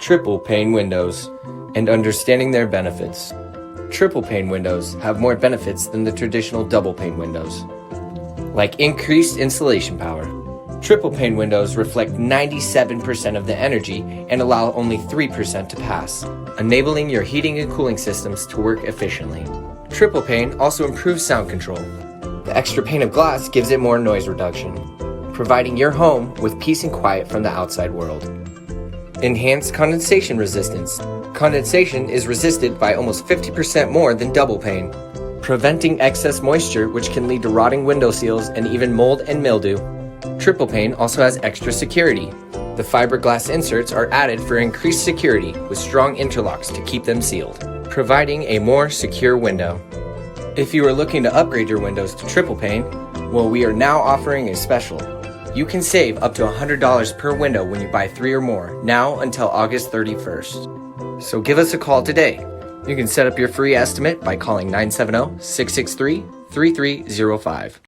Triple Pane Windows, and understanding their benefits. Triple pane windows have more benefits than the traditional double pane windows, like increased insulation power. Triple pane windows reflect 97% of the energy and allow only 3% to pass, enabling your heating and cooling systems to work efficiently. Triple pane also improves sound control. The extra pane of glass gives it more noise reduction, providing your home with peace and quiet from the outside world. Enhanced condensation resistance. Condensation is resisted by almost 50% more than double pane, preventing excess moisture which can lead to rotting window seals and even mold and mildew. Triple pane also has extra security. The fiberglass inserts are added for increased security with strong interlocks to keep them sealed, providing a more secure window. If you are looking to upgrade your windows to triple pane, well, we are now offering a special. You can save up to $100 per window when you buy 3 or more, now until August 31st. So give us a call today. You can set up your free estimate by calling 970-663-3305.